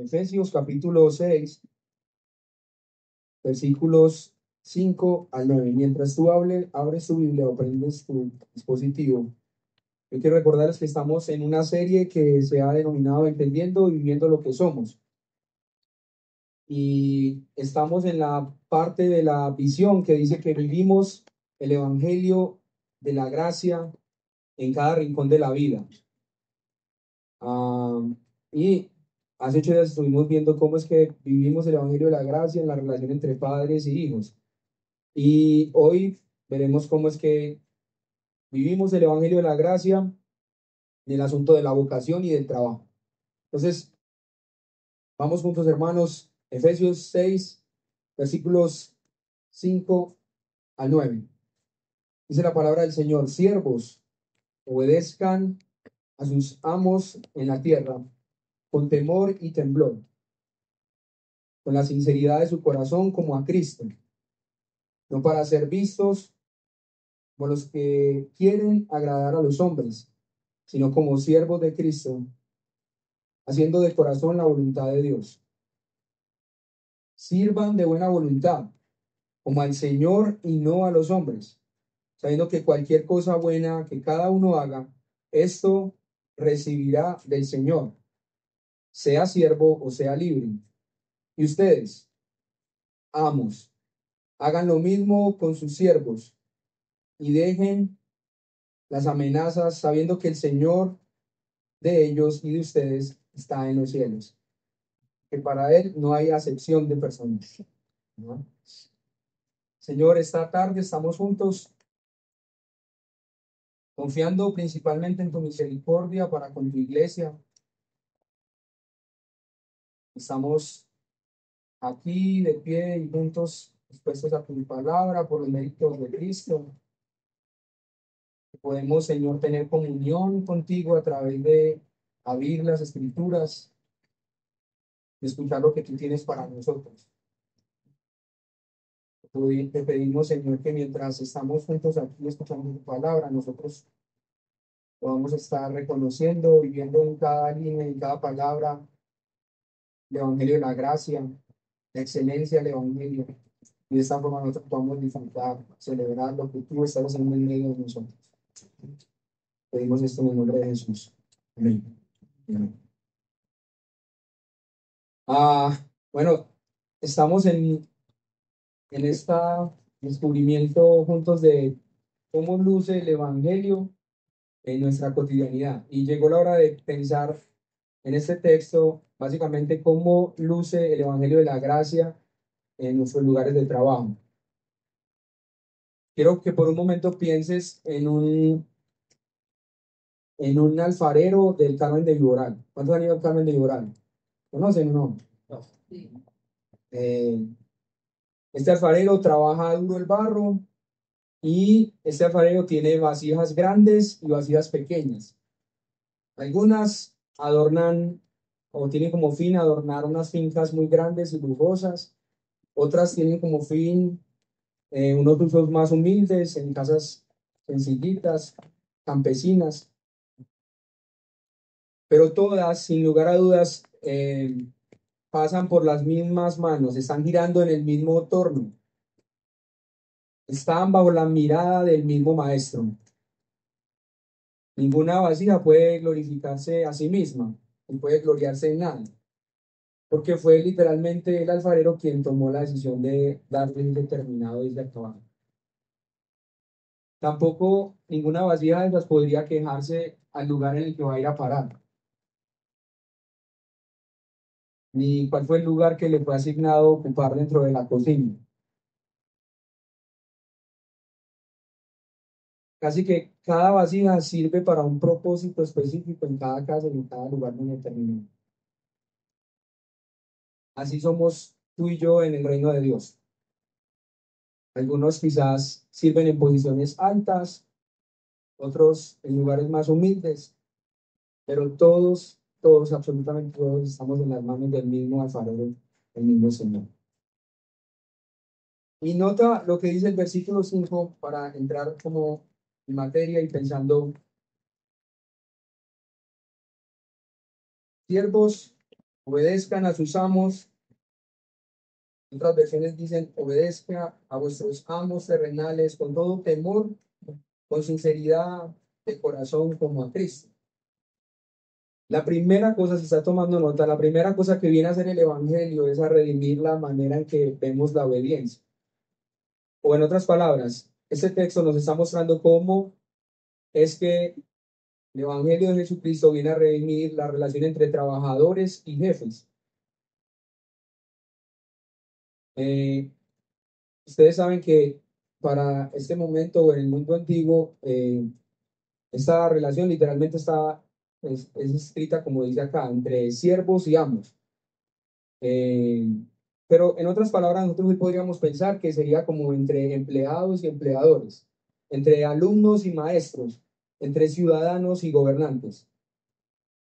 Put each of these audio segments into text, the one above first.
Efesios capítulo 6, versículos 5 al 9. Mientras tú abres tu Biblia o prendes tu dispositivo, yo quiero recordarles que estamos en una serie que se ha denominado Entendiendo y Viviendo lo que somos. Y estamos en la parte de la visión que dice que vivimos el Evangelio de la gracia en cada rincón de la vida. Ah, y hace 8 días estuvimos viendo cómo es que vivimos el Evangelio de la gracia en la relación entre padres y hijos. Y hoy veremos cómo es que vivimos el Evangelio de la gracia en el asunto de la vocación y del trabajo. Entonces, vamos juntos, hermanos, Efesios 6, versículos 5 al 9. Dice la palabra del Señor: siervos, obedezcan a sus amos en la tierra con temor y temblor, con la sinceridad de su corazón como a Cristo, no para ser vistos como los que quieren agradar a los hombres, sino como siervos de Cristo, haciendo de corazón la voluntad de Dios. Sirvan de buena voluntad, como al Señor y no a los hombres, sabiendo que cualquier cosa buena que cada uno haga, esto recibirá del Señor, sea siervo o sea libre. Y ustedes, amos, hagan lo mismo con sus siervos y dejen las amenazas, sabiendo que el Señor de ellos y de ustedes está en los cielos, que para Él no hay acepción de personas, ¿no? Señor, esta tarde estamos juntos, confiando principalmente en tu misericordia para con tu iglesia. Estamos aquí de pie y juntos, dispuestos a tu palabra por los méritos de Cristo. Podemos, Señor, tener comunión contigo a través de abrir las escrituras, de escuchar lo que tú tienes para nosotros. Te pedimos, Señor, que mientras estamos juntos aquí escuchando tu palabra, nosotros podamos estar reconociendo, viviendo en cada línea, en cada palabra, el Evangelio de la gracia, la excelencia del Evangelio. Y de esta forma nosotros podamos disfrutar, celebrar lo que tú estás haciendo en medio de nosotros. Pedimos esto en el nombre de Jesús. Amén. Amén. Bueno, estamos en este descubrimiento juntos de cómo luce el Evangelio en nuestra cotidianidad. Y llegó la hora de pensar en este texto, básicamente, cómo luce el Evangelio de la gracia en nuestros lugares de trabajo. Quiero que por un momento pienses en un alfarero del Carmen de Viboral. ¿Cuántos han ido al Carmen de Viboral? ¿Conocen o no? Sí. Este alfarero trabaja duro el barro y este alfarero tiene vasijas grandes y vasijas pequeñas. Algunas adornan o tienen como fin adornar unas fincas muy grandes y lujosas. Otras tienen como fin unos usos más humildes en casas sencillitas, campesinas. Pero todas, sin lugar a dudas, pasan por las mismas manos, están girando en el mismo torno, están bajo la mirada del mismo maestro. Ninguna vasija puede glorificarse a sí misma, ni puede gloriarse en nada, porque fue literalmente el alfarero quien tomó la decisión de darle un determinado desde abajo. Tampoco ninguna vasija de esas podría quejarse al lugar en el que va a ir a parar, ni cuál fue el lugar que le fue asignado ocupar dentro de la cocina. Casi que cada vasija sirve para un propósito específico en cada casa y en cada lugar muy determinado. Así somos tú y yo en el reino de Dios. Algunos quizás sirven en posiciones altas, otros en lugares más humildes, pero todos, absolutamente todos, estamos en las manos del mismo alfarero, el mismo Señor. Y nota lo que dice el versículo 5 para entrar como en materia y pensando: siervos, obedezcan a sus amos. Otras versiones dicen, obedezca a vuestros amos terrenales con todo temor, con sinceridad de corazón como a Cristo. La primera cosa, se está tomando nota, la primera cosa que viene a hacer el Evangelio es a redimir la manera en que vemos la obediencia. O en otras palabras, este texto nos está mostrando cómo es que el Evangelio de Jesucristo viene a redimir la relación entre trabajadores y jefes. Eh, Ustedes saben que para este momento o en el mundo antiguo, esta relación literalmente es escrita, como dice acá, entre siervos y amos. Eh, pero en otras palabras, nosotros hoy podríamos pensar que sería como entre empleados y empleadores, entre alumnos y maestros, entre ciudadanos y gobernantes.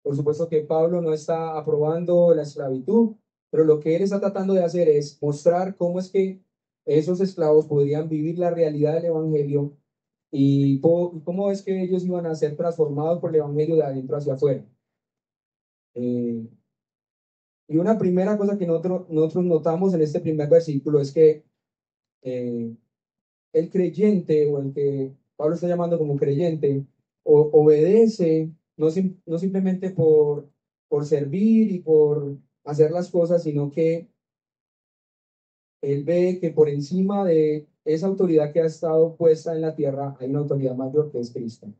Por supuesto que Pablo no está aprobando la esclavitud, pero lo que él está tratando de hacer es mostrar cómo es que esos esclavos podrían vivir la realidad del Evangelio y cómo es que ellos iban a ser transformados por el Evangelio de adentro hacia afuera. Eh, y una primera cosa que nosotros notamos en este primer versículo es que eh, el creyente o el que Pablo está llamando como creyente obedece no simplemente por servir y por hacer las cosas, sino que él ve que por encima de esa autoridad que ha estado puesta en la tierra hay una autoridad mayor que es Cristo.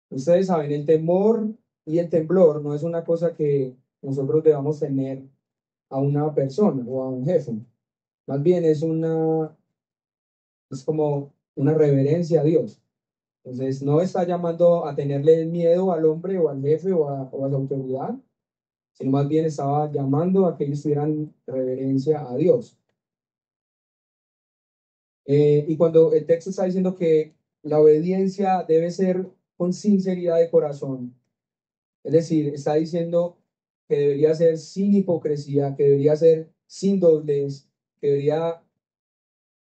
Ustedes saben, el temor y el temblor no es una cosa que nosotros debamos tener a una persona o a un jefe. Más bien es como una reverencia a Dios. Entonces, no está llamando a tenerle miedo al hombre o al jefe o a su autoridad, sino más bien estaba llamando a que ellos tuvieran reverencia a Dios. Y cuando el texto está diciendo que la obediencia debe ser con sinceridad de corazón, es decir, está diciendo que debería ser sin hipocresía, que debería ser sin doblez, que debería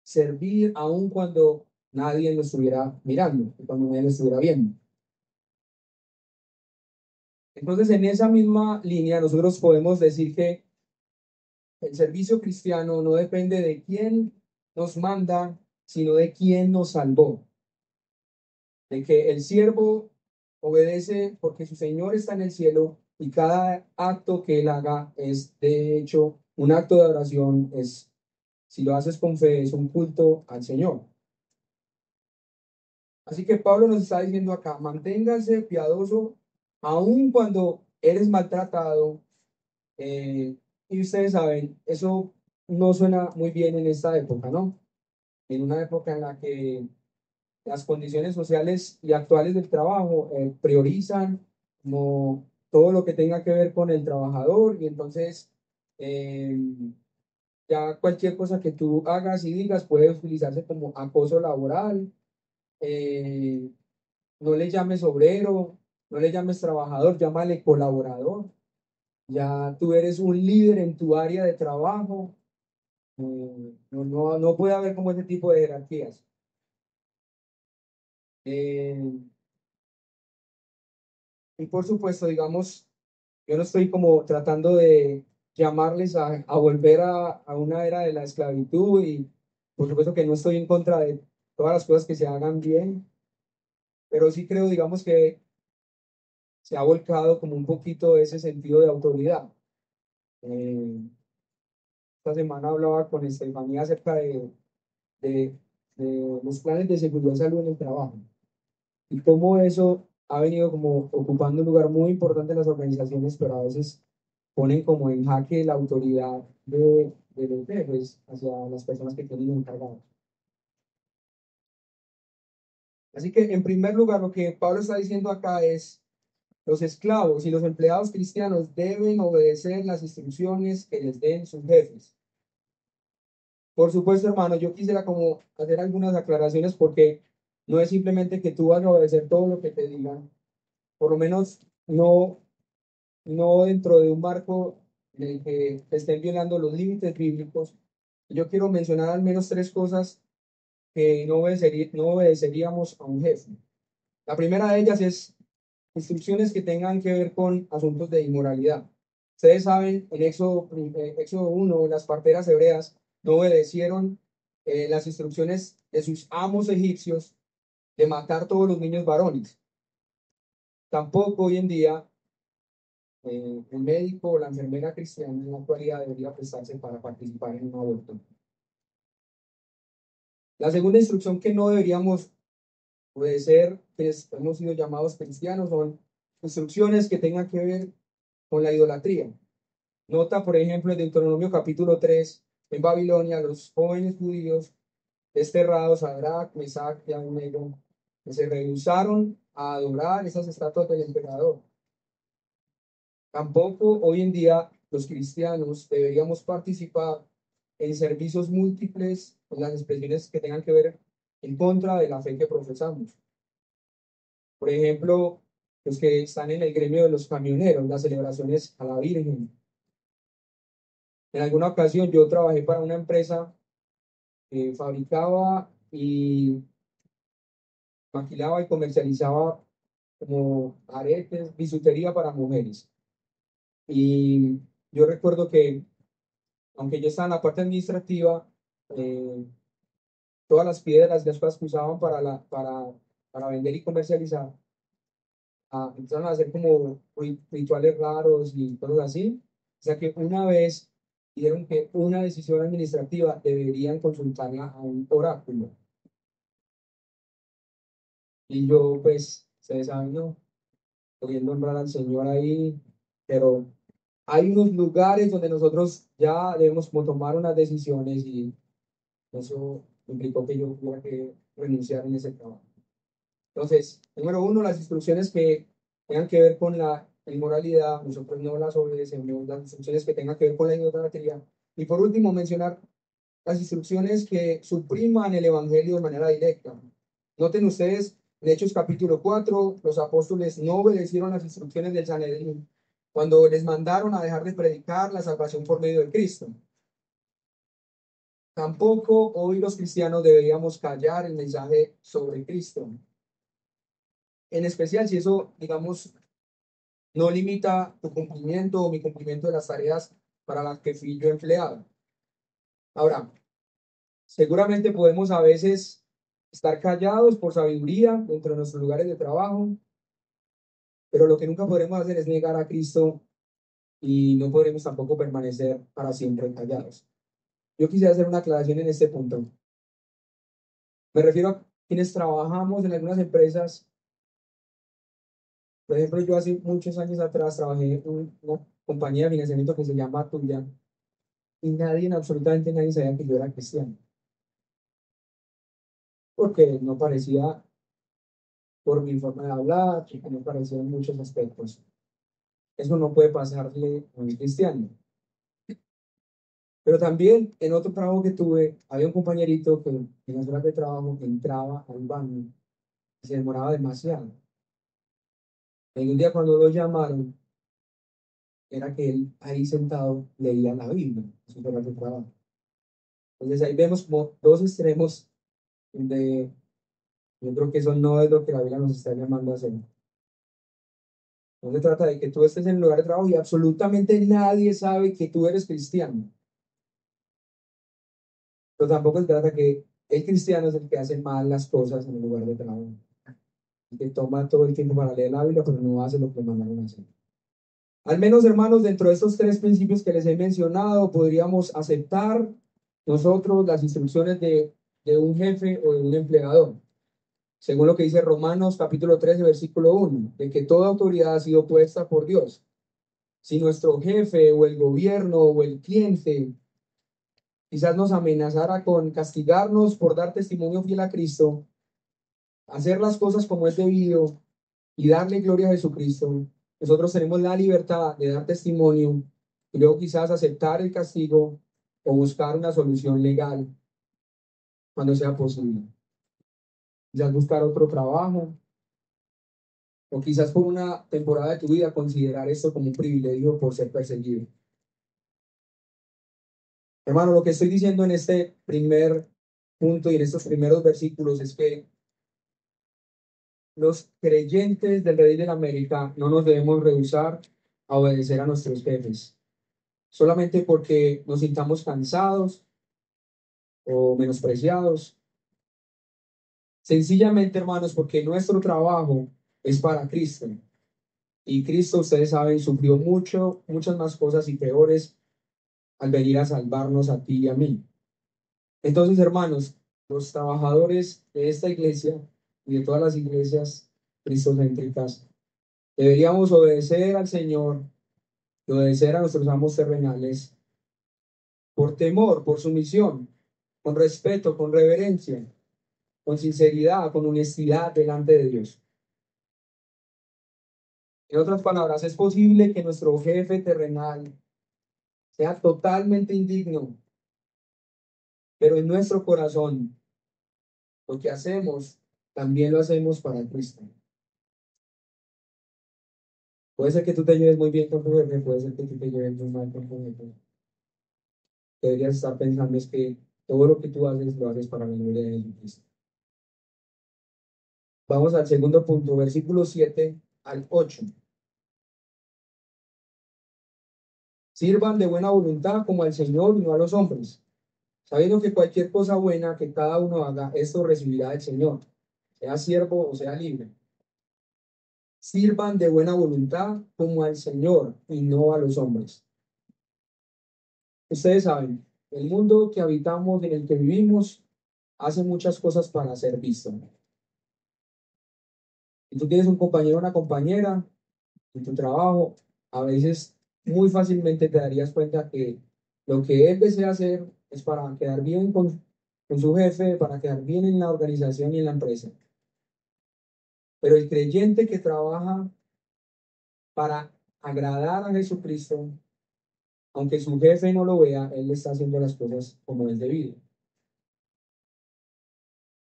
servir aun cuando nadie lo estuviera mirando, cuando nadie lo estuviera viendo. Entonces, en esa misma línea, nosotros podemos decir que el servicio cristiano no depende de quién nos manda, sino de quién nos salvó. De que el siervo obedece porque su Señor está en el cielo y cada acto que él haga es, de hecho, un acto de oración, si lo haces con fe, es un culto al Señor. Así que Pablo nos está diciendo acá, manténgase piadoso aun cuando eres maltratado. Y ustedes saben, eso no suena muy bien en esta época, ¿no? En una época en la que las condiciones sociales y actuales del trabajo priorizan como todo lo que tenga que ver con el trabajador y entonces eh, ya cualquier cosa que tú hagas y digas puede utilizarse como acoso laboral. eh, no le llames obrero, no le llames trabajador, llámale colaborador. Ya tú eres un líder en tu área de trabajo. No puede haber como ese tipo de jerarquías. Eh, y por supuesto, digamos, yo no estoy como tratando de llamarles a volver a una era de la esclavitud y por supuesto que no estoy en contra de todas las cosas que se hagan bien, pero sí creo, digamos, que se ha volcado como un poquito ese sentido de autoridad. Eh, esta semana hablaba con Estefanía acerca de, de los planes de seguridad y salud en el trabajo y cómo eso ha venido como ocupando un lugar muy importante en las organizaciones, pero a veces ponen como en jaque la autoridad de los jefes hacia las personas que tienen encargados. Así que, en primer lugar, lo que Pablo está diciendo acá es, los esclavos y los empleados cristianos deben obedecer las instrucciones que les den sus jefes. Por supuesto, hermano, yo quisiera como hacer algunas aclaraciones porque no es simplemente que tú vas a obedecer todo lo que te digan, por lo menos no dentro de un marco en el que te estén violando los límites bíblicos. Yo quiero mencionar al menos tres cosas que no obedeceríamos a un jefe. La primera de ellas es instrucciones que tengan que ver con asuntos de inmoralidad. Ustedes saben, en Éxodo 1, las parteras hebreas no obedecieron las instrucciones de sus amos egipcios de matar todos los niños varones. Tampoco hoy en día el médico o la enfermera cristiana en la actualidad debería prestarse para participar en un aborto. La segunda instrucción que no deberíamos obedecer, pues hemos sido llamados cristianos, son instrucciones que tengan que ver con la idolatría. Nota, por ejemplo, en Deuteronomio capítulo 3, en Babilonia, los jóvenes judíos desterrados, Sadrach, Mesach y Abednego, que se rehusaron a adorar esas estatuas del emperador. Tampoco hoy en día los cristianos deberíamos participar en servicios múltiples, en las expresiones que tengan que ver en contra de la fe que profesamos. Por ejemplo, los que están en el gremio de los camioneros, las celebraciones a la Virgen. En alguna ocasión yo trabajé para una empresa que fabricaba y maquilaba y comercializaba como aretes, bisutería para mujeres. Y yo recuerdo que, aunque yo estaba en la parte administrativa, eh, todas las piedras, las cosas que usaban para vender y comercializar, empezaron a hacer como rituales raros y cosas así. O sea que una vez dijeron que una decisión administrativa deberían consultarla a un oráculo. Y yo, pues, ustedes saben, ¿no? Queriendo honrar al Señor ahí, pero hay unos lugares donde nosotros ya debemos como tomar unas decisiones y eso implicó que yo tuviera que renunciar en ese trabajo. Entonces, número uno, las instrucciones que tengan que ver con la inmoralidad, nosotros no las obedecemos, las instrucciones que tengan que ver con la idolatría. Y por último, mencionar las instrucciones que supriman el evangelio de manera directa. Noten ustedes, en Hechos capítulo 4, los apóstoles no obedecieron las instrucciones del Sanedrín cuando les mandaron a dejar de predicar la salvación por medio de Cristo. Tampoco hoy los cristianos deberíamos callar el mensaje sobre Cristo. En especial si eso, digamos, no limita tu cumplimiento o mi cumplimiento de las tareas para las que fui yo empleado. Ahora, seguramente podemos a veces estar callados por sabiduría dentro de nuestros lugares de trabajo, pero lo que nunca podremos hacer es negar a Cristo y no podremos tampoco permanecer para siempre callados. Yo quisiera hacer una aclaración en este punto. Me refiero a quienes trabajamos en algunas empresas. Por ejemplo, yo hace muchos años atrás trabajé en una compañía de financiamiento que se llama Tuya y nadie, absolutamente nadie sabía que yo era cristiano, porque no parecía por mi forma de hablar, porque no parecía en muchos aspectos. Eso no puede pasarle a un cristiano. Pero también en otro trabajo que tuve, había un compañerito que en las horas de trabajo entraba al baño y se demoraba demasiado. Y un día cuando lo llamaron, era que él ahí sentado leía la Biblia en sus horas de trabajo. Entonces ahí vemos como dos extremos donde yo creo que eso no es lo que la Biblia nos está llamando a hacer. No se trata de que tú estés en el lugar de trabajo y absolutamente nadie sabe que tú eres cristiano. Pero tampoco se trata que el cristiano es el que hace mal las cosas en el lugar de trabajo. El que toma todo el tiempo para leer la Biblia, pero no hace lo que mandaron a hacer. Al menos, hermanos, dentro de estos tres principios que les he mencionado, podríamos aceptar nosotros las instrucciones de un jefe o de un empleador, según lo que dice Romanos capítulo 13, versículo 1, de que toda autoridad ha sido puesta por Dios. Si nuestro jefe o el gobierno o el cliente quizás nos amenazara con castigarnos por dar testimonio fiel a Cristo, hacer las cosas como es debido y darle gloria a Jesucristo, nosotros tenemos la libertad de dar testimonio y luego quizás aceptar el castigo o buscar una solución legal cuando sea posible. Quizás buscar otro trabajo o quizás por una temporada de tu vida considerar esto como un privilegio por ser perseguido. Hermano, lo que estoy diciendo en este primer punto y en estos primeros versículos es que los creyentes del Rey de la América no nos debemos rehusar a obedecer a nuestros jefes, solamente porque nos sintamos cansados o menospreciados. Sencillamente, hermanos, porque nuestro trabajo es para Cristo. Y Cristo, ustedes saben, sufrió mucho, muchas más cosas y peores al venir a salvarnos a ti y a mí. Entonces, hermanos, los trabajadores de esta iglesia y de todas las iglesias cristocéntricas, deberíamos obedecer al Señor y obedecer a nuestros amos terrenales por temor, por sumisión, con respeto, con reverencia, con sinceridad, con honestidad delante de Dios. En otras palabras, es posible que nuestro jefe terrenal sea totalmente indigno, pero en nuestro corazón lo que hacemos también lo hacemos para Cristo. Puede ser que tú te lleves muy bien con tu jefe, puede ser que tú te lleves muy mal con tu jefe. Deberías estar pensando es que todo lo que tú haces lo haces para la gloria de Jesucristo. Vamos al segundo punto, versículo 7 al 8. Sirvan de buena voluntad como al Señor y no a los hombres, sabiendo que cualquier cosa buena que cada uno haga, esto recibirá del Señor, sea siervo o sea libre. Sirvan de buena voluntad como al Señor y no a los hombres. Ustedes saben, el mundo que habitamos, en el que vivimos, hace muchas cosas para ser visto. Si tú tienes un compañero o una compañera en tu trabajo, a veces muy fácilmente te darías cuenta que lo que él desea hacer es para quedar bien con su jefe, para quedar bien en la organización y en la empresa. Pero el creyente que trabaja para agradar a Jesucristo, aunque su jefe no lo vea, él está haciendo las cosas como es debido.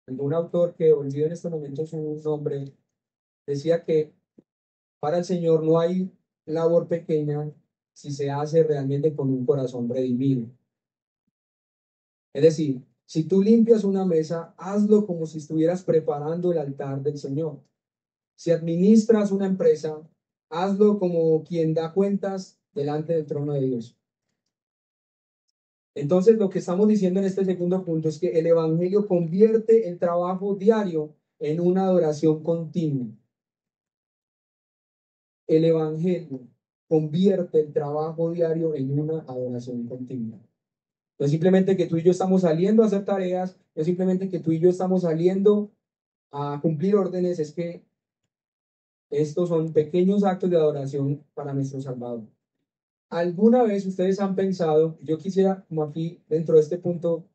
Un autor que olvido en este momento su nombre decía que para el Señor no hay labor pequeña si se hace realmente con un corazón redimido. Es decir, si tú limpias una mesa, hazlo como si estuvieras preparando el altar del Señor. Si administras una empresa, hazlo como quien da cuentas delante del trono de Dios. Entonces, lo que estamos diciendo en este segundo punto es que el Evangelio convierte el trabajo diario en una adoración continua. El Evangelio convierte el trabajo diario en una adoración continua. No es simplemente que tú y yo estamos saliendo a hacer tareas, no es simplemente que tú y yo estamos saliendo a cumplir órdenes, es que estos son pequeños actos de adoración para nuestro Salvador. ¿Alguna vez ustedes han pensado, yo quisiera como aquí dentro de este punto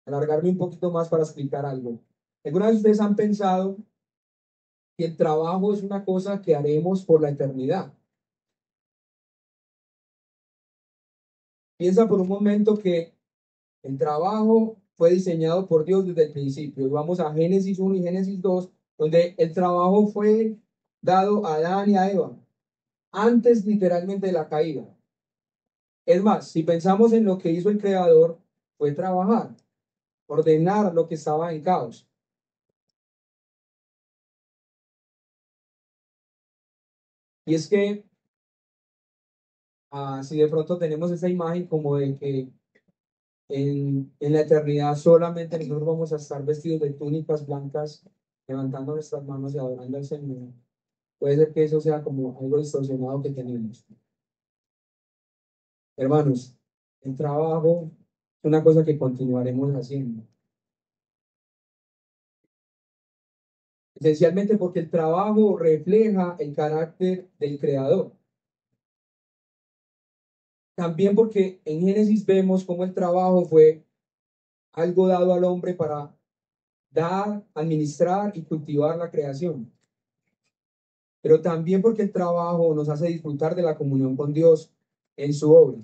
alargarme un poquito más para explicar algo? ¿Alguna vez ustedes han pensado que el trabajo es una cosa que haremos por la eternidad? Piensa por un momento que el trabajo fue diseñado por Dios desde el principio. Vamos a Génesis 1 y Génesis 2, donde el trabajo fue dado a Adán y a Eva, antes literalmente de la caída. Es más, si pensamos en lo que hizo el Creador, fue trabajar, ordenar lo que estaba en caos. Y es que, si de pronto tenemos esa imagen como de que en la eternidad solamente nosotros vamos a estar vestidos de túnicas blancas, levantando nuestras manos y adorando al Señor, puede ser que eso sea como algo distorsionado que tenemos. Hermanos, el trabajo es una cosa que continuaremos haciendo. Esencialmente porque el trabajo refleja el carácter del Creador. También porque en Génesis vemos cómo el trabajo fue algo dado al hombre para dar, administrar y cultivar la creación. Pero también porque el trabajo nos hace disfrutar de la comunión con Dios en su obra.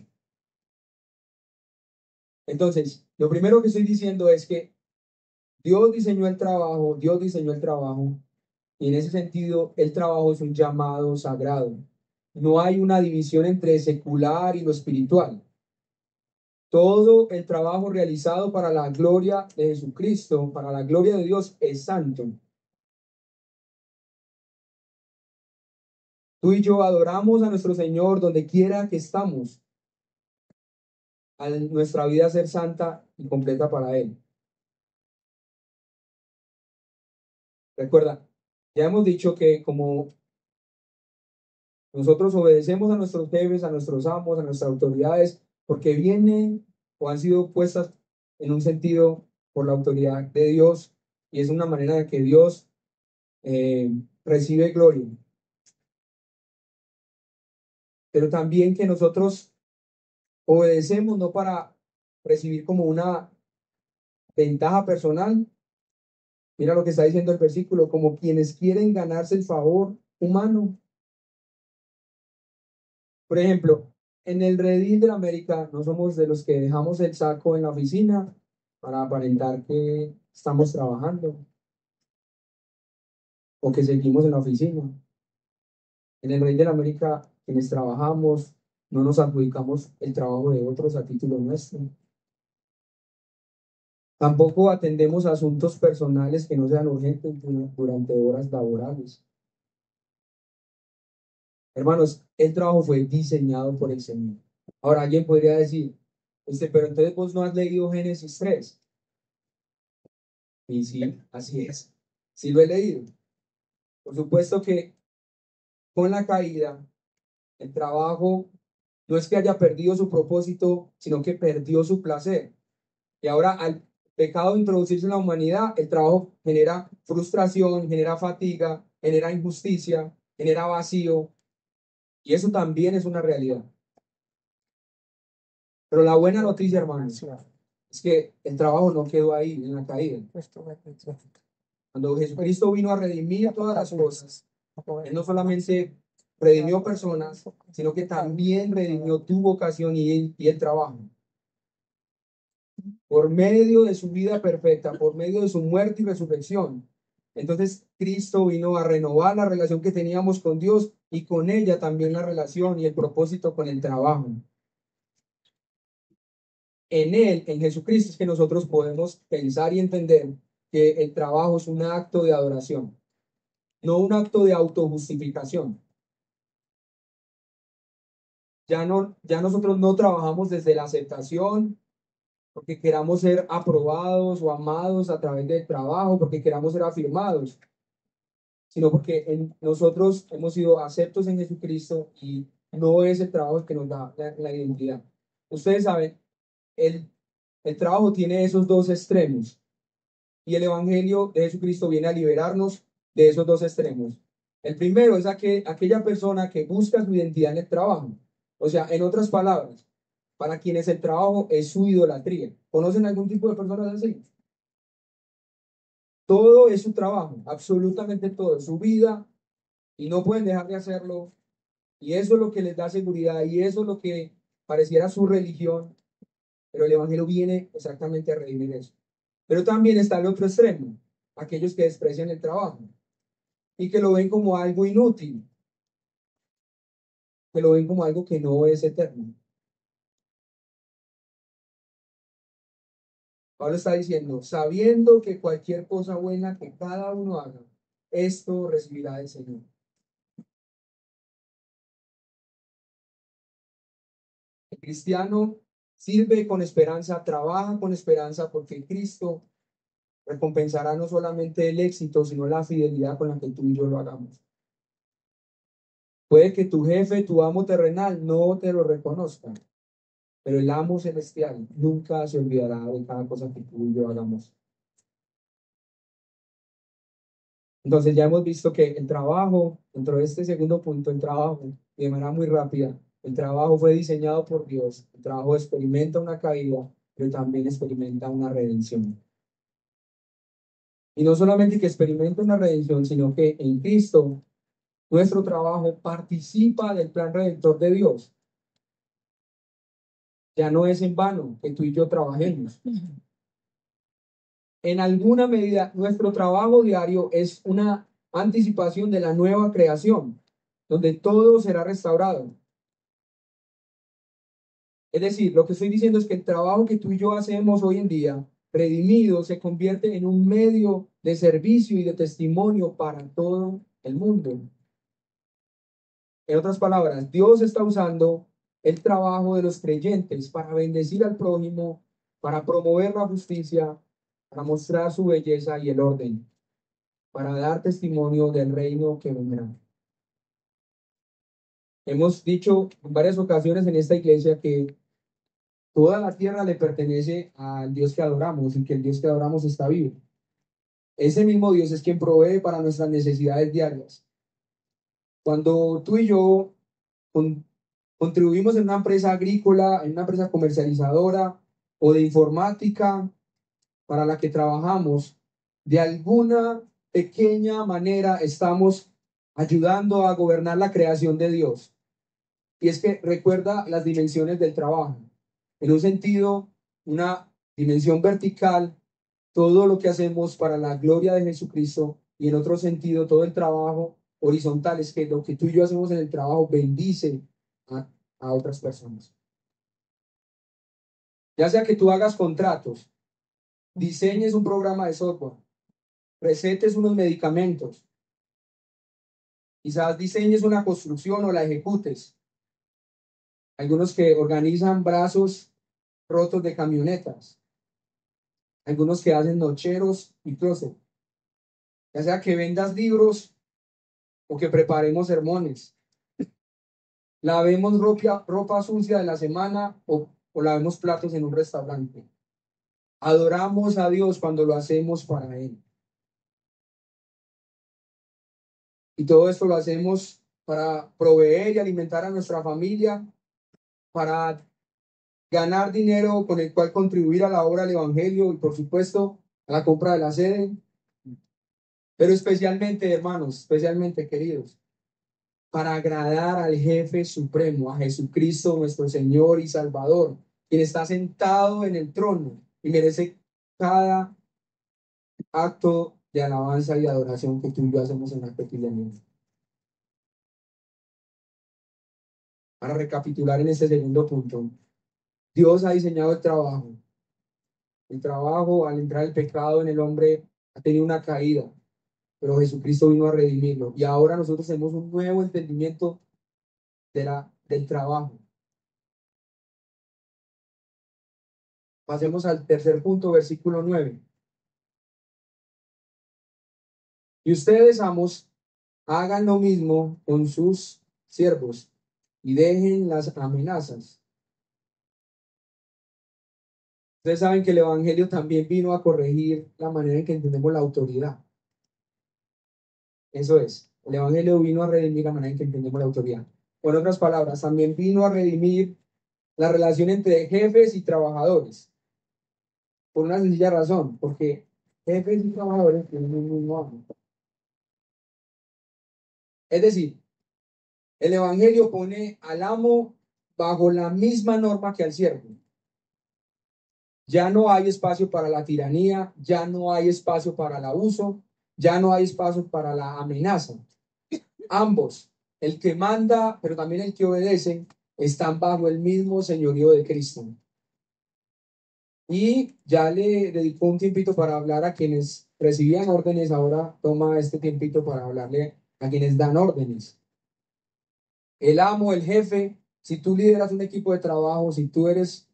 Entonces, lo primero que estoy diciendo es que Dios diseñó el trabajo, y en ese sentido el trabajo es un llamado sagrado. No hay una división entre secular y lo espiritual. Todo el trabajo realizado para la gloria de Jesucristo, para la gloria de Dios, es santo. Tú y yo adoramos a nuestro Señor donde quiera que estamos, a nuestra vida ser santa y completa para Él. Recuerda, ya hemos dicho que como nosotros obedecemos a nuestros jefes, a nuestros amos, a nuestras autoridades, porque vienen o han sido puestas en un sentido por la autoridad de Dios y es una manera de que Dios recibe gloria. Pero también que nosotros obedecemos no para recibir como una ventaja personal. Mira lo que está diciendo el versículo, como quienes quieren ganarse el favor humano. Por ejemplo, en el redil de la América no somos de los que dejamos el saco en la oficina para aparentar que estamos trabajando o que seguimos en la oficina. En el redil de la América, quienes trabajamos, no nos adjudicamos el trabajo de otros a título nuestro. Tampoco atendemos asuntos personales que no sean urgentes durante horas laborales. Hermanos, el trabajo fue diseñado por el Señor. Ahora alguien podría decir, pero entonces vos no has leído Génesis 3. Y sí, así es. Sí lo he leído. Por supuesto que con la caída, el trabajo no es que haya perdido su propósito, sino que perdió su placer. Y ahora al pecado introducirse en la humanidad, el trabajo genera frustración, genera fatiga, genera injusticia, genera vacío. Y eso también es una realidad. Pero la buena noticia, hermanos, es que el trabajo no quedó ahí en la caída. Cuando Jesucristo vino a redimir todas las cosas, Él no solamente redimió personas, sino que también redimió tu vocación y el trabajo. Por medio de su vida perfecta, por medio de su muerte y resurrección. Entonces Cristo vino a renovar la relación que teníamos con Dios y con ella también la relación y el propósito con el trabajo. En Él, en Jesucristo, es que nosotros podemos pensar y entender que el trabajo es un acto de adoración, no un acto de autojustificación. Ya nosotros no trabajamos desde la aceptación, porque queramos ser aprobados o amados a través del trabajo, porque queramos ser afirmados, sino porque nosotros hemos sido aceptos en Jesucristo y no es el trabajo que nos da la identidad. Ustedes saben, el, el trabajo tiene esos dos extremos. Y el Evangelio de Jesucristo viene a liberarnos de esos dos extremos. El primero es aquella persona que busca su identidad en el trabajo. O sea, en otras palabras, para quienes el trabajo es su idolatría. ¿Conocen algún tipo de personas así? Todo es su trabajo, absolutamente todo, su vida, y no pueden dejar de hacerlo. Y eso es lo que les da seguridad, y eso es lo que pareciera su religión, pero el Evangelio viene exactamente a redimir eso. Pero también está el otro extremo, aquellos que desprecian el trabajo y que lo ven como algo inútil, que lo ven como algo que no es eterno. Pablo está diciendo, sabiendo que cualquier cosa buena que cada uno haga, esto recibirá del Señor. El cristiano sirve con esperanza, trabaja con esperanza, porque Cristo recompensará no solamente el éxito, sino la fidelidad con la que tú y yo lo hagamos. Puede que tu jefe, tu amo terrenal, no te lo reconozca, pero el amo celestial nunca se olvidará de cada cosa que tú y yo hagamos. Entonces ya hemos visto que el trabajo, dentro de este segundo punto, el trabajo, de manera muy rápida, el trabajo fue diseñado por Dios. El trabajo experimenta una caída, pero también experimenta una redención. Y no solamente que experimenta una redención, sino que en Cristo nuestro trabajo participa del plan redentor de Dios. Ya no es en vano que tú y yo trabajemos. En alguna medida, nuestro trabajo diario es una anticipación de la nueva creación, donde todo será restaurado. Es decir, lo que estoy diciendo es que el trabajo que tú y yo hacemos hoy en día, redimido, se convierte en un medio de servicio y de testimonio para todo el mundo. En otras palabras, Dios está usando el trabajo de los creyentes para bendecir al prójimo, para promover la justicia, para mostrar su belleza y el orden, para dar testimonio del reino que vendrá. Hemos dicho en varias ocasiones en esta iglesia que toda la tierra le pertenece al Dios que adoramos y que el Dios que adoramos está vivo. Ese mismo Dios es quien provee para nuestras necesidades diarias. Cuando tú y yo con- contribuimos en una empresa agrícola, en una empresa comercializadora o de informática para la que trabajamos, de alguna pequeña manera estamos ayudando a gobernar la creación de Dios. Y es que recuerda las dimensiones del trabajo. En un sentido, una dimensión vertical, todo lo que hacemos para la gloria de Jesucristo, y en otro sentido, todo el trabajo horizontal, es que lo que tú y yo hacemos en el trabajo bendice a, a otras personas. Ya sea que tú hagas contratos, diseñes un programa de software, recetes unos medicamentos, quizás diseñes una construcción o la ejecutes. Algunos que organizan brazos rotos de camionetas, algunos que hacen nocheros y closet. Ya sea que vendas libros o que preparemos sermones, lavemos ropa sucia de la semana o lavemos platos en un restaurante. Adoramos a Dios cuando lo hacemos para Él. Y todo esto lo hacemos para proveer y alimentar a nuestra familia, para ganar dinero con el cual contribuir a la obra del Evangelio y, por supuesto, a la compra de la sede. Pero especialmente, hermanos, especialmente queridos, para agradar al jefe supremo, a Jesucristo, nuestro Señor y Salvador, quien está sentado en el trono y merece cada acto de alabanza y adoración que tú y yo hacemos en la cotidianidad. Para recapitular en este segundo punto, Dios ha diseñado el trabajo. El trabajo, al entrar el pecado en el hombre, ha tenido una caída, pero Jesucristo vino a redimirlo. Y ahora nosotros tenemos un nuevo entendimiento del trabajo. Pasemos al tercer punto, versículo 9. Y ustedes, amos, hagan lo mismo con sus siervos y dejen las amenazas. Ustedes saben que el Evangelio también vino a corregir la manera en que entendemos la autoridad. Eso es, el Evangelio vino a redimir la manera en que entendemos la autoridad. Con otras palabras, también vino a redimir la relación entre jefes y trabajadores. Por una sencilla razón, porque jefes y trabajadores tienen un mismo amo. Es decir, el Evangelio pone al amo bajo la misma norma que al siervo. Ya no hay espacio para la tiranía, ya no hay espacio para el abuso, ya no hay espacio para la amenaza. Ambos, el que manda, pero también el que obedece, están bajo el mismo señorío de Cristo. Y ya le dedicó un tiempito para hablar a quienes recibían órdenes, ahora toma este tiempito para hablarle a quienes dan órdenes. El amo, el jefe, si tú lideras un equipo de trabajo, si tú eres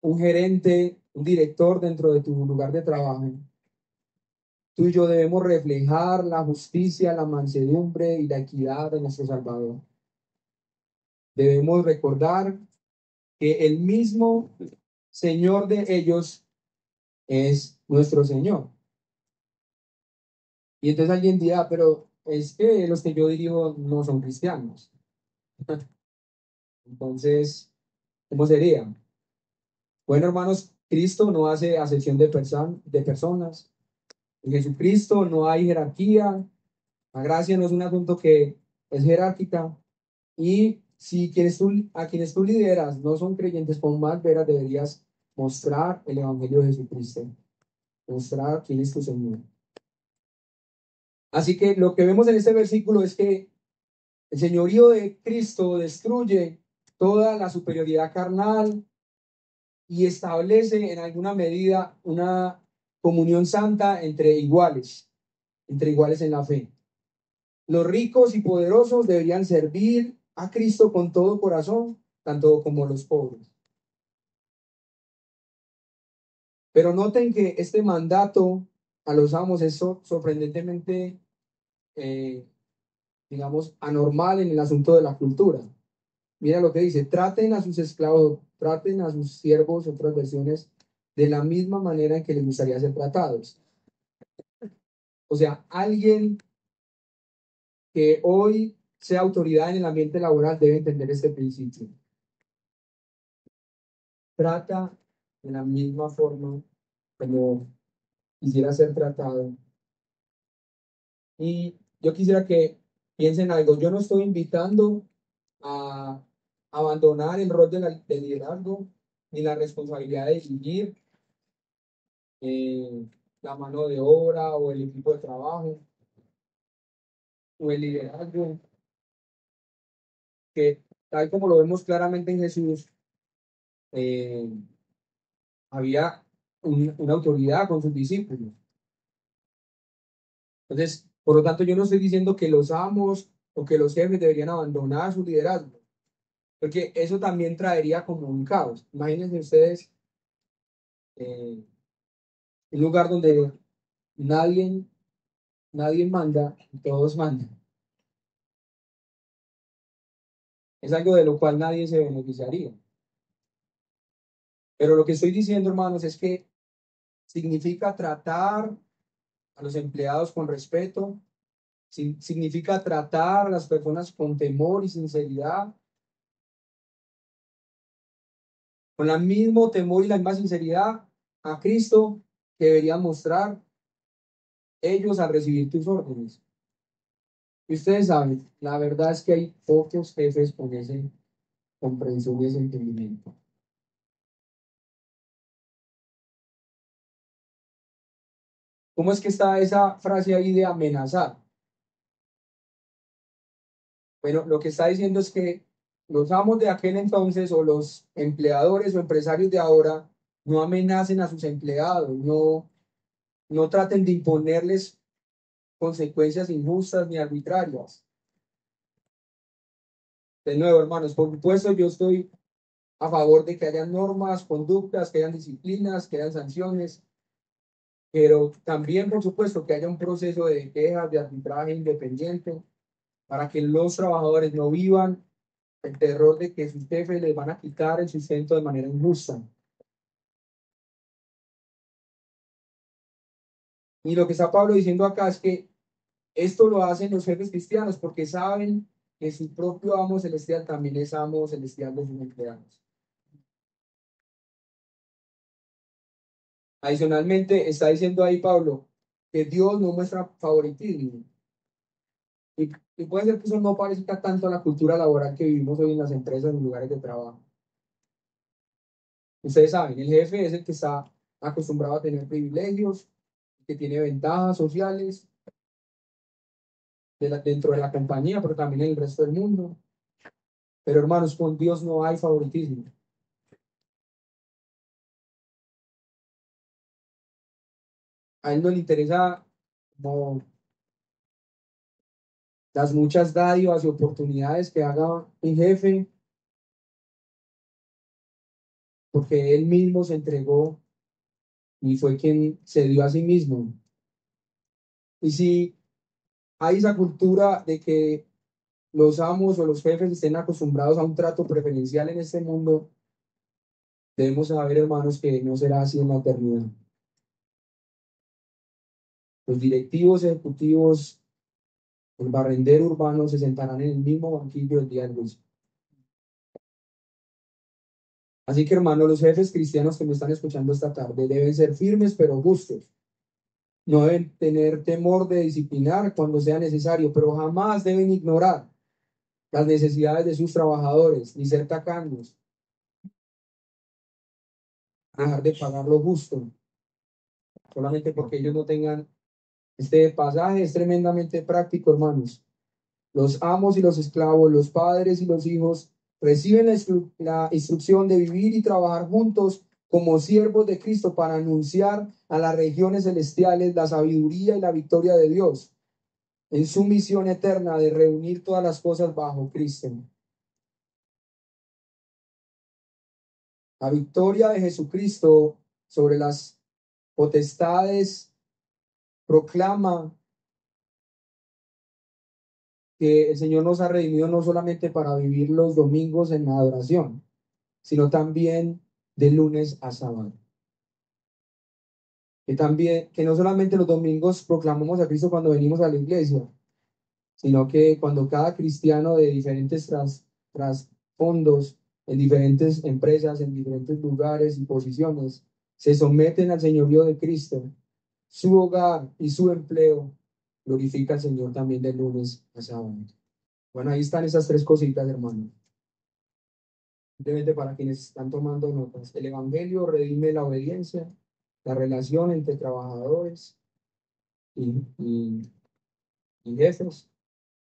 un gerente, un director dentro de tu lugar de trabajo, tú y yo debemos reflejar la justicia, la mansedumbre y la equidad de nuestro Salvador. Debemos recordar que el mismo Señor de ellos es nuestro Señor. Y entonces alguien dirá, pero es que los que yo dirijo no son cristianos. Entonces, ¿cómo sería? Bueno, hermanos, Cristo no hace acepción de personas. En Jesucristo no hay jerarquía. La gracia no es un asunto que es jerárquica. Y si a quienes tú lideras no son creyentes, con más veras deberías mostrar el Evangelio de Jesucristo, mostrar quién es tu Señor. Así que lo que vemos en este versículo es que el señorío de Cristo destruye toda la superioridad carnal y establece en alguna medida una comunión santa entre iguales en la fe. Los ricos y poderosos deberían servir a Cristo con todo corazón, tanto como los pobres. Pero noten que este mandato a los amos es sorprendentemente, eh, digamos, anormal en el asunto de la cultura. Mira lo que dice: traten a sus esclavos, traten a sus siervos, otras versiones, de la misma manera en que les gustaría ser tratados. O sea, alguien que hoy sea autoridad en el ambiente laboral debe entender este principio. Trata de la misma forma como quisiera ser tratado. Y yo quisiera que piensen algo. Yo no estoy invitando a abandonar el rol de liderazgo ni la responsabilidad de dirigir eh, la mano de obra o el equipo de trabajo o el liderazgo, que tal como lo vemos claramente en Jesús, eh, había una autoridad con sus discípulos. Entonces, por lo tanto, yo no estoy diciendo que los amos o que los jefes deberían abandonar su liderazgo, porque eso también traería como un caos. Imagínense ustedes un lugar donde nadie, nadie manda y todos mandan. Es algo de lo cual nadie se beneficiaría. Pero lo que estoy diciendo, hermanos, es que significa tratar a los empleados con respeto, significa tratar a las personas con temor y sinceridad, con el mismo temor y la misma sinceridad a Cristo que deberían mostrar ellos al recibir tus órdenes. Y ustedes saben, la verdad es que hay pocos jefes con esa comprensión y ese entendimiento. ¿Cómo es que está esa frase ahí de amenazar? Bueno, lo que está diciendo es que los amos de aquel entonces o los empleadores o empresarios de ahora no amenacen a sus empleados, no traten de imponerles consecuencias injustas ni arbitrarias. De nuevo, hermanos, por supuesto, yo estoy a favor de que haya normas, conductas, que hayan disciplinas, que hayan sanciones, pero también, por supuesto, que haya un proceso de quejas, de arbitraje independiente, para que los trabajadores no vivan el terror de que sus jefes les van a quitar el sustento de manera injusta. Y lo que está Pablo diciendo acá es que esto lo hacen los jefes cristianos porque saben que su propio amo celestial también es amo celestial de sus empleados. Adicionalmente, está diciendo ahí Pablo que Dios no muestra favoritismo. Y, y puede ser que eso no parezca tanto a la cultura laboral que vivimos hoy en las empresas, en lugares de trabajo. Ustedes saben, el jefe es el que está acostumbrado a tener privilegios, que tiene ventajas sociales dentro de la compañía, pero también en el resto del mundo. Pero hermanos, con Dios no hay favoritismo. A él no le interesa como las muchas dádivas y oportunidades que haga un jefe, porque él mismo se entregó y fue quien se dio a sí mismo. Y si hay esa cultura de que los amos o los jefes estén acostumbrados a un trato preferencial en este mundo, debemos saber, hermanos, que no será así en la eternidad. Los directivos ejecutivos, el barrendero urbano se sentarán en el mismo banquillo el día del juicio. Así que, hermanos, los jefes cristianos que me están escuchando esta tarde deben ser firmes pero justos. No deben tener temor de disciplinar cuando sea necesario, pero jamás deben ignorar las necesidades de sus trabajadores, ni ser tacaños, dejar de pagar lo justo, solamente porque ellos no tengan. Este pasaje es tremendamente práctico, hermanos. Los amos y los esclavos, los padres y los hijos reciben la instrucción de vivir y trabajar juntos como siervos de Cristo para anunciar a las regiones celestiales la sabiduría y la victoria de Dios. en su misión eterna de reunir todas las cosas bajo Cristo. La victoria de Jesucristo sobre las potestades proclama que el Señor nos ha redimido no solamente para vivir los domingos en la adoración, sino también de lunes a sábado. Que también, que no solamente los domingos proclamamos a Cristo cuando venimos a la iglesia, sino que cuando cada cristiano de diferentes trasfondos, en diferentes empresas, en diferentes lugares y posiciones, se someten al señorío de Cristo, su hogar y su empleo glorifica al Señor también de lunes a sábado. Bueno, ahí están esas tres cositas, hermano. Simplemente para quienes están tomando notas. El Evangelio redime la obediencia, la relación entre trabajadores y, y jefes,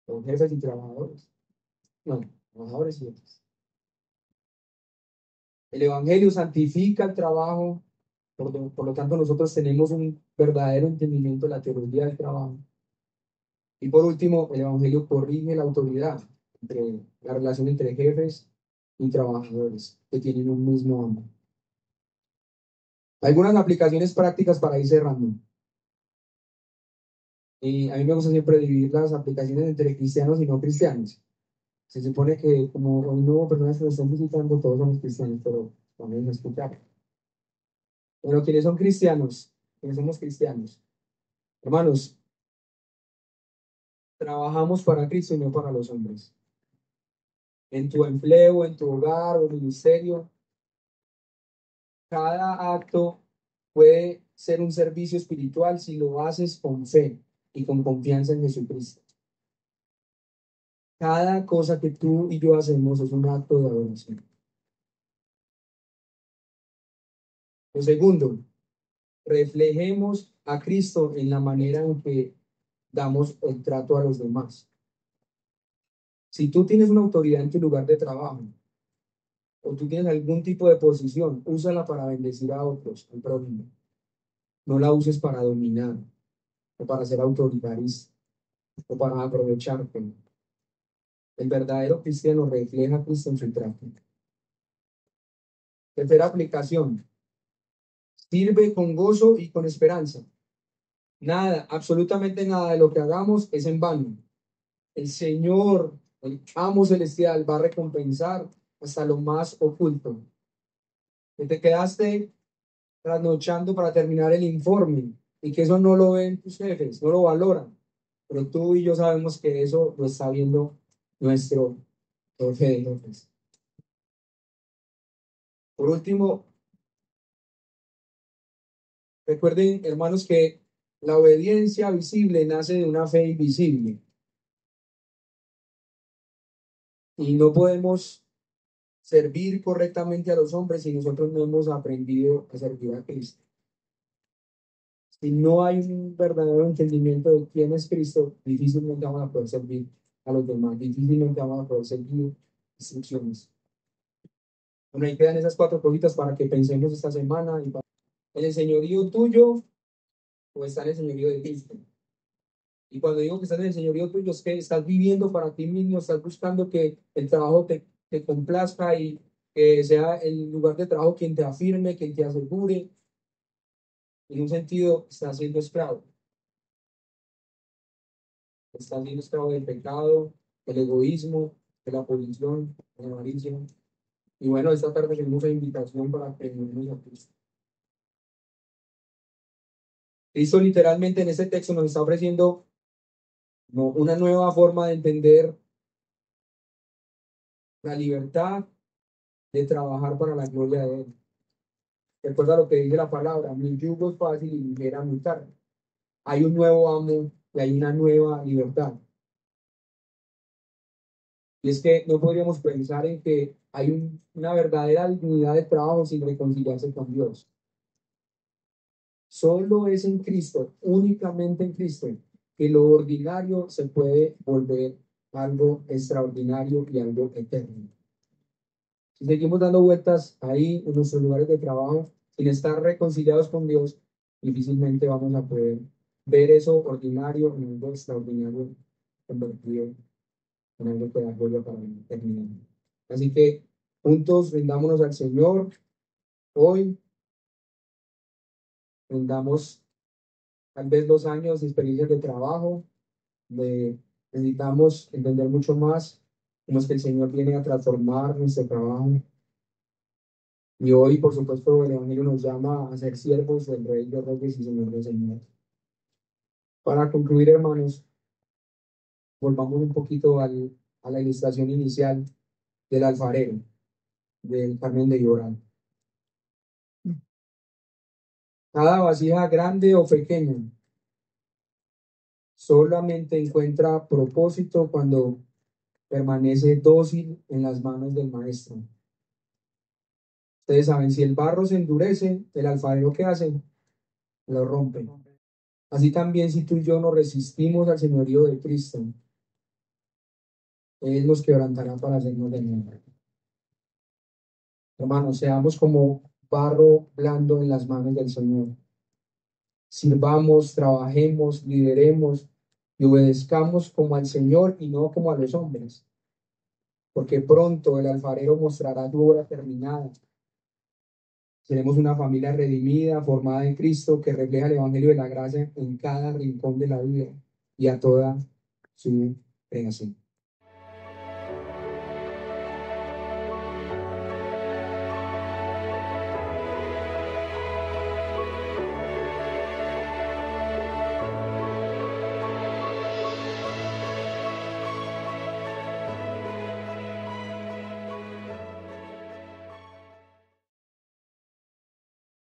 o jefes y trabajadores. No, trabajadores y jefes. El Evangelio santifica el trabajo, por lo tanto nosotros tenemos un verdadero entendimiento de la teología del trabajo. Y por último, el Evangelio corrige la autoridad, la relación entre jefes y trabajadores que tienen un mismo amo. Algunas aplicaciones prácticas para ir cerrando. Y a mí me gusta siempre dividir las aplicaciones entre cristianos y no cristianos. Se supone que como hoy no hubo personas que nos están visitando, todos somos cristianos, pero vamos a escuchar. Pero ¿quiénes son cristianos? ¿Quiénes somos cristianos? Hermanos, trabajamos para Cristo y no para los hombres. En tu empleo, en tu hogar o ministerio, cada acto puede ser un servicio espiritual si lo haces con fe y con confianza en Jesucristo. Cada cosa que tú y yo hacemos es un acto de adoración. Lo segundo, reflejemos a Cristo en la manera en que damos el trato a los demás. Si tú tienes una autoridad en tu lugar de trabajo o tú tienes algún tipo de posición, úsala para bendecir a otros, al prójimo. No la uses para dominar o para ser autoritarista o para aprovecharte. El verdadero cristiano refleja a Cristo en su trato. Tercera aplicación. Sirve con gozo y con esperanza. Nada, absolutamente nada de lo que hagamos es en vano. El Señor, el amo celestial, va a recompensar hasta lo más oculto. Que te quedaste trasnochando para terminar el informe y que eso no lo ven tus jefes, no lo valoran. Pero tú y yo sabemos que eso lo está viendo nuestro jefe de jefes. Por último, recuerden, hermanos, que la obediencia visible nace de una fe invisible. Y no podemos servir correctamente a los hombres si nosotros no hemos aprendido a servir a Cristo. Si no hay un verdadero entendimiento de quién es Cristo, difícilmente vamos a poder servir a los demás, difícilmente vamos a poder seguir instrucciones. Bueno, ahí quedan esas cuatro cositas para que pensemos esta semana. ¿En el señorío tuyo o está en el señorío de Cristo? Y cuando digo que estás en el señorío tuyo, es que estás viviendo para ti mismo, estás buscando que el trabajo te complazca y que sea el lugar de trabajo quien te afirme, quien te asegure. En un sentido, estás siendo esclavo. Estás siendo esclavo del pecado, del egoísmo, de la posición, de la avaricia. Y bueno, esta tarde tenemos una invitación para que nos a Cristo. Cristo literalmente en este texto nos está ofreciendo una nueva forma de entender la libertad de trabajar para la gloria de Él. Recuerda lo que dice la palabra, mi yugo es fácil y ligera mi carga. Hay un nuevo amo y hay una nueva libertad. Y es que no podríamos pensar en que hay una verdadera dignidad de trabajo sin reconciliarse con Dios. Solo es en Cristo, únicamente en Cristo, que lo ordinario se puede volver algo extraordinario y algo eterno. Si seguimos dando vueltas ahí en nuestros lugares de trabajo sin estar reconciliados con Dios, difícilmente vamos a poder ver eso ordinario en algo extraordinario convertido en algo que da gloria para la eternidad. Así que juntos rindámonos al Señor hoy, rindamos tal vez 2 años de experiencias de trabajo, necesitamos entender mucho más cómo es que el Señor viene a transformar nuestro trabajo. Y hoy, por supuesto, el Evangelio nos llama a ser siervos del Rey de Reyes y Señor de Señores. Para concluir, hermanos, volvamos un poquito a la ilustración inicial del alfarero, del Carmen de Llorán. Cada vasija grande o pequeña solamente encuentra propósito cuando permanece dócil en las manos del maestro. Ustedes saben, si el barro se endurece, el alfarero ¿qué hace? Lo rompe. Así también si tú y yo nos resistimos al señorío de Cristo, Él nos quebrantará para hacernos de nuevo. Hermanos, seamos como barro blando en las manos del Señor. Sirvamos, trabajemos, lideremos y obedezcamos como al Señor y no como a los hombres, porque pronto el alfarero mostrará su obra terminada. Seremos una familia redimida, formada en Cristo, que refleja el Evangelio de la gracia en cada rincón de la vida y a toda su creación.